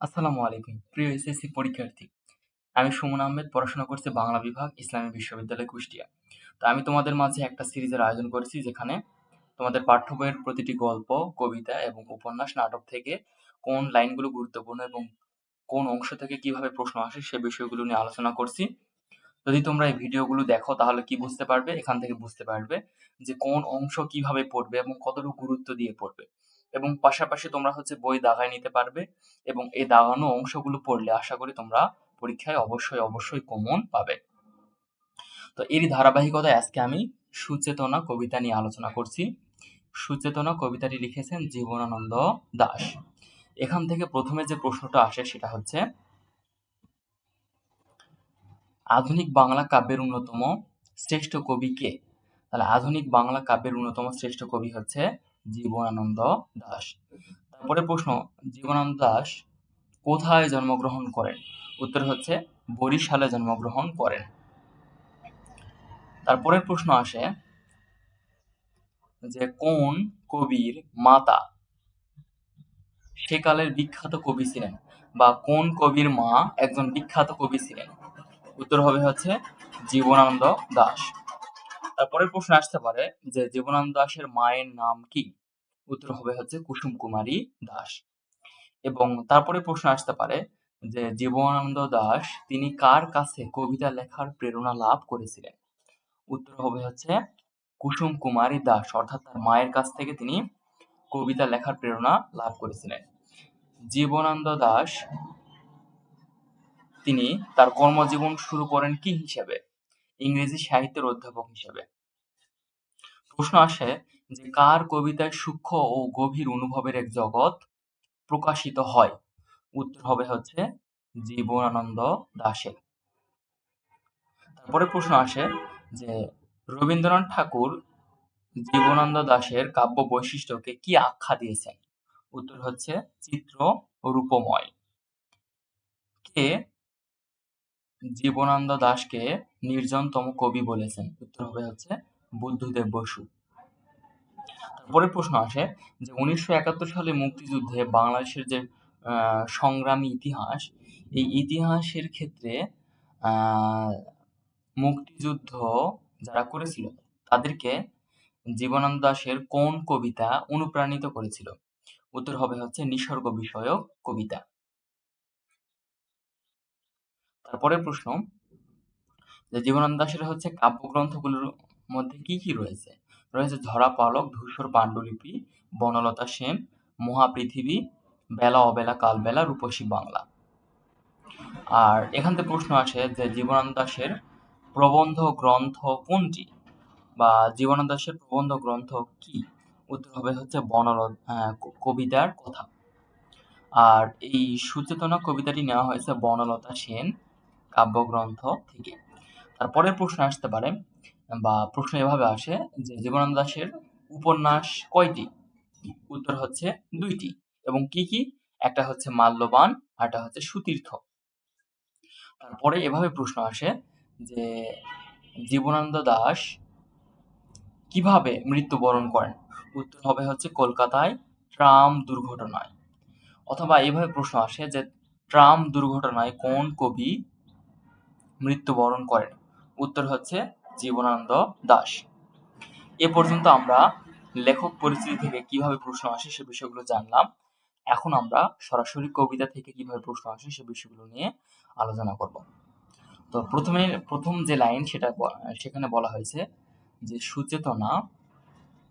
আসসালামু আলাইকুম প্রিয় এসএসসি পরীক্ষার্থী। আমি সুমন আহমেদ, পড়াশোনা করছি বাংলা বিভাগ, ইসলামী বিশ্ববিদ্যালয়, কুষ্টিয়া। তো আমি তোমাদের মাঝে একটা সিরিজের আয়োজন করেছি, যেখানে তোমাদের পাঠ্য বইয়ের প্রতিটি গল্প, কবিতা এবং উপন্যাস, নাটক থেকে কোন লাইনগুলো গুরুত্বপূর্ণ এবং কোন অংশ থেকে কিভাবে প্রশ্ন আসে সে বিষয়গুলো নিয়ে আলোচনা করছি। যদি তোমরা এই ভিডিওগুলো দেখো তাহলে কি বুঝতে পারবে, এখান থেকে বুঝতে পারবে যে কোন অংশ কিভাবে পড়বে এবং কতটুকু গুরুত্ব দিয়ে পড়বে। এবং পাশাপাশি তোমরা বই দাগায় নিতে পারবে এবং এই দাগানো অংশগুলো পড়লে আশা করি তোমরা পরীক্ষায় অবশ্যই কমন পাবে। তো এরই ধারাবাহিকতায় আজকে আমি সুচেতনা কবিতা নিয়ে আলোচনা করছি। সুচেতনা কবিতাটি লিখেছেন জীবনানন্দ দাশ। এখান থেকে প্রথমে যে প্রশ্নটা আসে সেটা হচ্ছে, আধুনিক বাংলা কাব্যের অন্যতম শ্রেষ্ঠ কবি কে? তাহলে আধুনিক বাংলা কাব্যের অন্যতম শ্রেষ্ঠ কবি হচ্ছে জীবনানন্দ দাশ। তারপরে প্রশ্ন, জীবনানন্দ দাশ কোথায় জন্মগ্রহণ করেন? উত্তর হচ্ছে বরিশালে জন্মগ্রহণ করেন। তারপরের প্রশ্ন আসে যে কোন কবির মাতা সেকালের বিখ্যাত কবি ছিলেন, বা কোন কবির মা একজন বিখ্যাত কবি ছিলেন? উত্তর হবে হচ্ছে জীবনানন্দ দাশ। তারপরের প্রশ্ন আসতে পারে যে জীবনানন্দ দাশের মায়ের নাম কি? উত্তর হবে হচ্ছে কুসুম কুমারী দাস। এবং তারপরে প্রশ্ন আসতে পারে যে জীবনানন্দ দাশ তিনি কার কাছে কবিতা লেখার প্রেরণা লাভ করেছিলেন? উত্তর হবে হচ্ছে কুসুম কুমারী দাস, অর্থাৎ তার মায়ের কাছ থেকে তিনি কবিতা লেখার প্রেরণা লাভ করেছিলেন। জীবনানন্দ দাশ তিনি তার কর্মজীবন শুরু করেন কি হিসেবে? ইংরেজি সাহিত্যের অধ্যাপক হিসেবে। প্রশ্ন আসে যে কার কবিতায় সূক্ষ্ম ও গভীর অনুভবের এক জগৎ প্রকাশিত হয়? উত্তর হবে হচ্ছে জীবনানন্দ দাশের। তারপরে প্রশ্ন আসে যে রবীন্দ্রনাথ ঠাকুর জীবনানন্দ দাশের কাব্য বৈশিষ্ট্যকে কি আখ্যা দিয়েছেন? উত্তর হচ্ছে চিত্র রূপময়। কে জীবনানন্দ দাশকে নির্জনতম কবি বলেছেন? উত্তর হবে হচ্ছে বুদ্ধদেব বসু। তারপরে প্রশ্ন আসে যে 1971 সালে মুক্তিযুদ্ধে বাংলাদেশের যে সংগ্রামী ইতিহাস, এই ইতিহাসের ক্ষেত্রে আহ মুক্তিযুদ্ধ যারা করেছিল তাদেরকে জীবনানন্দ দাশের কোন কবিতা অনুপ্রাণিত করেছিল? উত্তর হবে হচ্ছে নিসর্গ বিষয়ক কবিতা। তারপরে প্রশ্ন যে জীবনানন্দ দাশের কাব্যগ্রন্থগুলোর মধ্যে কি কি রয়েছে? রয়েছে ঝরা পালক, ধূসর পাণ্ডুলিপি, বনলতা সেন, মহাপৃথিবী, বেলা অবেলা কালবেলা, রূপসী বাংলা। আর এখান থেকে প্রশ্ন আসে যে জীবনানন্দ দাশের প্রবন্ধ গ্রন্থ কোনটি, বা জীবনানন্দ দাশের প্রবন্ধ গ্রন্থ কি? উত্তর হবে হচ্ছে কবিতার কথা। আর এই সুচেতনা কবিতাটি নেওয়া হয়েছে বনলতা সেন কাব্যগ্রন্থ থেকে। তারপরের প্রশ্ন আসতে পারে, বা প্রশ্ন এভাবে আসে যে জীবনানন্দ দাশের উপন্যাস কয়টি? উত্তর হচ্ছে 2টি। এবং কি কি? একটা হচ্ছে মাল্যবান, আর একটা হচ্ছে সুতীর্থ। তারপরে এভাবে প্রশ্ন আসে যে জীবনানন্দ দাশ কিভাবে মৃত্যুবরণ করেন? উত্তর হবে হচ্ছে কলকাতায় ট্রাম দুর্ঘটনায়। অথবা এইভাবে প্রশ্ন আসে যে ট্রাম দুর্ঘটনায় কোন কবি মৃত্যুবরণ করেন? উত্তর হচ্ছে জীবনানন্দ দাশ। এ পর্যন্ত আমরা লেখক পরিচিতি থেকে কিভাবে প্রশ্ন আসে সে বিষয়গুলো জানলাম। এখন আমরা সরাসরি কবিতা থেকে কিভাবে প্রশ্ন আসে সে বিষয়গুলো নিয়ে আলোচনা করব। তো প্রথম যে লাইন সেখানে বলা হয়েছে যে সুচেতনা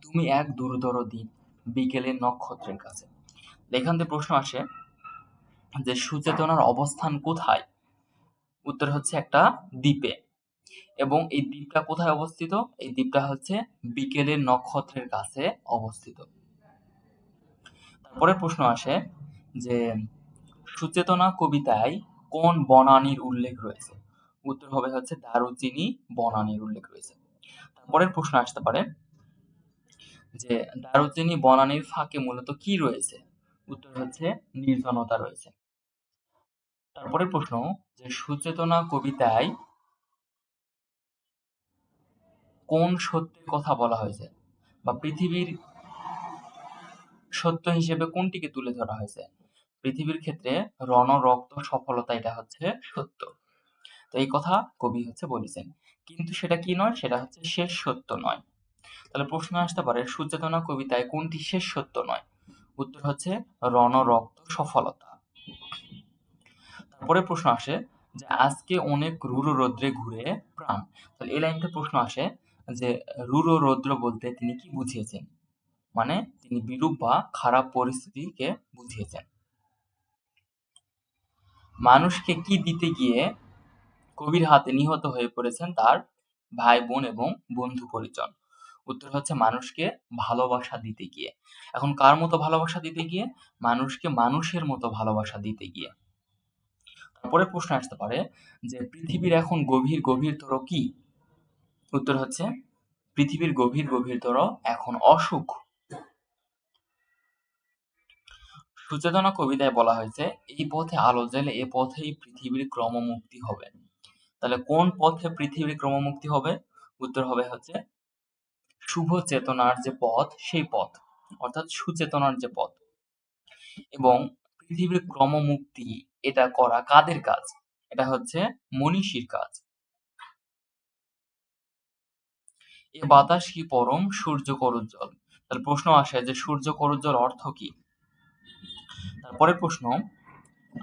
তুমি এক দুর্ধর দ্বীপ বিকেলের নক্ষত্রের কাছে। এখান থেকে প্রশ্ন আসে যে সুচেতনার অবস্থান কোথায়? উত্তর হচ্ছে একটা দ্বীপে। এবং এই দ্বীপটা কোথায় অবস্থিত? এই দ্বীপটা হচ্ছে বিকেলের নক্ষত্রের কাছে অবস্থিত। তারপরে প্রশ্ন আসে যে সুচেতনা কবিতায় কোন বনানীর উল্লেখ রয়েছে? উত্তর হবে হচ্ছে দারুচিনি বনানীর উল্লেখ রয়েছে। তারপরের প্রশ্ন আসতে পারে যে দারুচিনি বনানীর ফাঁকে মূলত কি রয়েছে? উত্তর হচ্ছে নির্জনতা রয়েছে। তারপরে প্রশ্ন যে সুচেতনা কবিতায় কোন সত্যের কথা বলা হয়েছে, বা পৃথিবীর সত্য হিসেবে কোনটিকে তুলে ধরা হয়েছে? পৃথিবীর ক্ষেত্রে রক্ত সফলতা এটা হচ্ছে সত্য। তো এই কথা কবি হচ্ছে বলেছেন। কিন্তু সেটা কি নয়? সেটা হচ্ছে শেষ সত্য নয়। তাহলে প্রশ্ন আসতে পারে সুচেতনা কবিতায় কোনটি শেষ সত্য নয়? উত্তর হচ্ছে রক্ত সফলতা। তারপরে প্রশ্ন আসে যে আজকে অনেক রুরু রৌদ্রে ঘুরে প্রাণ। তাহলে এই লাইনটা প্রশ্ন আসে যে রুরু রৌদ্র বলতে তিনি কি বুঝিয়েছেন? মানে তিনি বিরূপ বা খারাপ পরিস্থিতিকে বুঝিয়েছেন। মানুষকে কি দিতে গিয়ে কবির হাতে নিহত হয়ে পড়েছেন তার ভাই বোন এবং বন্ধু পরিজন? উত্তর হচ্ছে মানুষকে ভালোবাসা দিতে গিয়ে। এখন কার মতো ভালোবাসা দিতে গিয়ে? মানুষকে মানুষের মতো ভালোবাসা দিতে গিয়ে। তারপরে প্রশ্ন আসতে পারে যে পৃথিবীর এখন গভীরতর কি? উত্তর হচ্ছে পৃথিবীর গভীরতর এখন অসুখ। সুচেতনা কবিতায় বলা হয়েছে এই পথে আলো জ্বেলে এ পথেই পৃথিবীর ক্রমমুক্তি হবে। তাহলে কোন পথে পৃথিবীর ক্রমমুক্তি হবে? উত্তর হবে হচ্ছে শুভ চেতনার যে পথ সেই পথ, অর্থাৎ সুচেতনার যে পথ। এবং পৃথিবীর ক্রমমুক্তি এটা করা কাদের কাজ? এটা হচ্ছে মনীষীর কাজ। এ বাতাস কি পরম সূর্য করুজ্জ্বল। তাহলে প্রশ্ন আসে যে সূর্য করুজ্জ্বল অর্থ কি? তারপরে প্রশ্ন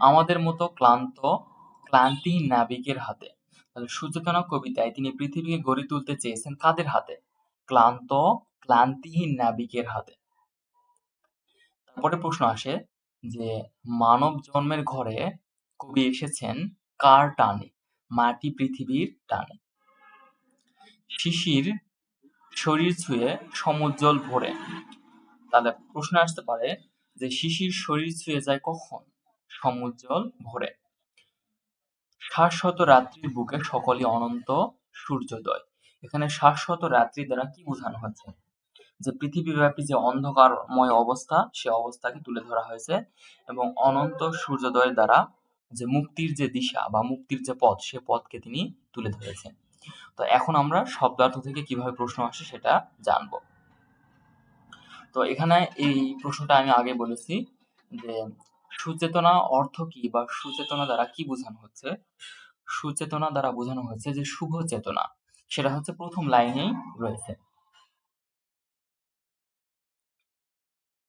আমাদের মতো ক্লান্তিহীন নাবিকের হাতে। তাহলে সুচেতনা কবিতায় তিনি পৃথিবীকে গড়ে তুলতে চেয়েছেন কাদের হাতে? ক্লান্তিহীন নাবিকের হাতে। তারপরে প্রশ্ন আসে যে মানব জন্মের ঘরে কবি এসেছেন কার টানে? মাটি পৃথিবীর টানে। শিশির শরীর ছুঁয়ে সমুজ্জ্বল ভোরে। তাহলে প্রশ্ন আসতে পারে যে শিশির শরীর ছুঁয়ে যায় কখন? সমুজ্জ্বল ভোরে। শাশ্বত রাত্রির বুকে সকলই অনন্ত সূর্যোদয়। এখানে শাশ্বত রাত্রি দ্বারা কি বোঝানো হচ্ছে? যে পৃথিবীব্যাপী যে অন্ধকারময় অবস্থা সে অবস্থাকে তুলে ধরা হয়েছে এবং অনন্ত সূর্যোদয়ের দ্বারা যে মুক্তির যে দিশা বা মুক্তির যে পথ সে পথকে তিনি তুলে ধরেছেন। তো এখন আমরা শব্দার্থ থেকে কিভাবে প্রশ্ন আসে সেটা জানবো। তো এখানে এই প্রশ্নটা আমি আগে বলেছি যে সুচেতনা অর্থ কি বা সুচেতনা দ্বারা কি বোঝানো হচ্ছে? সুচেতনা দ্বারা বোঝানো হচ্ছে যে শুভ চেতনা। সেটা হচ্ছে প্রথম লাইনেই রয়েছে।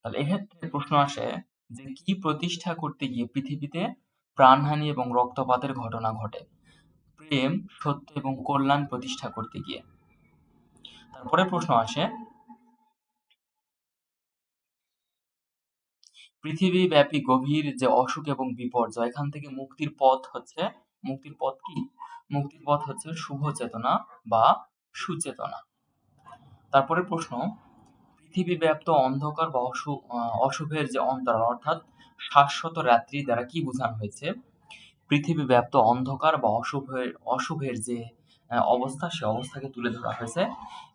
তাহলে এক্ষেত্রে প্রশ্ন আসে যে কি প্রতিষ্ঠা করতে গিয়ে পৃথিবীতে প্রাণহানি এবং রক্তপাতের ঘটনা ঘটে? প্রেম, সত্য এবং কল্যাণ প্রতিষ্ঠা করতে গিয়ে। তারপরে প্রশ্ন আসে পৃথিবীব্যাপী গভীর যে অসুখ এবং বিপর্যয় এখান থেকে মুক্তির পথ কি? মুক্তির পথ হচ্ছে শুভ চেতনা বা সুচেতনা। তারপরে প্রশ্ন পৃথিবীব্যাপ্ত অন্ধকার বা অশুভের যে অন্তরাল অর্থাৎ শাশ্বত রাত্রি দ্বারা কি বোঝানো হয়েছে? পৃথিবীব্যাপ্ত অন্ধকার বা অশুভের যে অবস্থা সে অবস্থাকে তুলে ধরা হয়েছে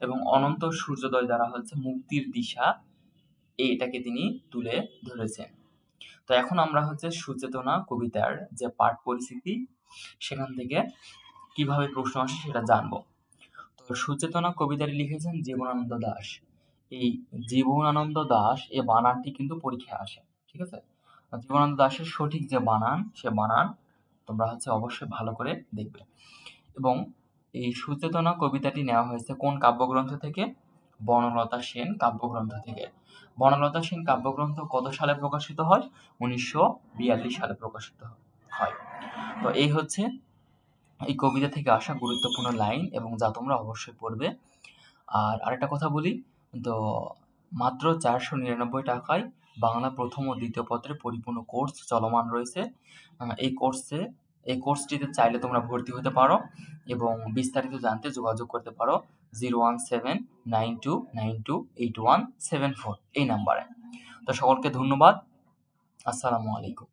এবং অনন্ত সূর্যোদয় দ্বারা হচ্ছে মুক্তির দিশা এটাকে তিনি তুলে ধরেছেন। তো এখন আমরা হচ্ছে সুচেতনা কবিতার যে পাঠ পরিস্থিতি সেখান থেকে কিভাবে প্রশ্ন আসে সেটা জানবো। তো সুচেতনা কবিতাটি লিখেছেন জীবনানন্দ দাশ। এই জীবনানন্দ দাশ এ বানানটি কিন্তু পরীক্ষায় আসে। ঠিক আছে? জীবনানন্দ দাশের সঠিক যে বানান সে বানান তোমরা হচ্ছে অবশ্যই ভালো করে দেখবে। এবং এই সুচেতনা কবিতাটি নেওয়া হয়েছে কোন কাব্যগ্রন্থ থেকে? বনলতা সেন কাব্যগ্রন্থ থেকে। বনলতা সেন কাব্যগ্রন্থ কত সালে প্রকাশিত হয়? 1942 সালে প্রকাশিত হয়। তো এই হচ্ছে এই কবিতা থেকে আসা গুরুত্বপূর্ণ লাইন এবং যা তোমরা অবশ্যই পড়বে। আর আরেকটা কথা বলি, তো মাত্র 499 টাকায় বাংলা প্রথম ও দ্বিতীয় পত্রের পরিপূর্ণ কোর্স চলমান রয়েছে। এই কোর্সটিতে চাইলে তোমরা ভর্তি হতে পারো এবং বিস্তারিত জানতে যোগাযোগ করতে পারো 01792928174 এই নাম্বারে। তো সকলকে ধন্যবাদ। আসসালামু আলাইকুম।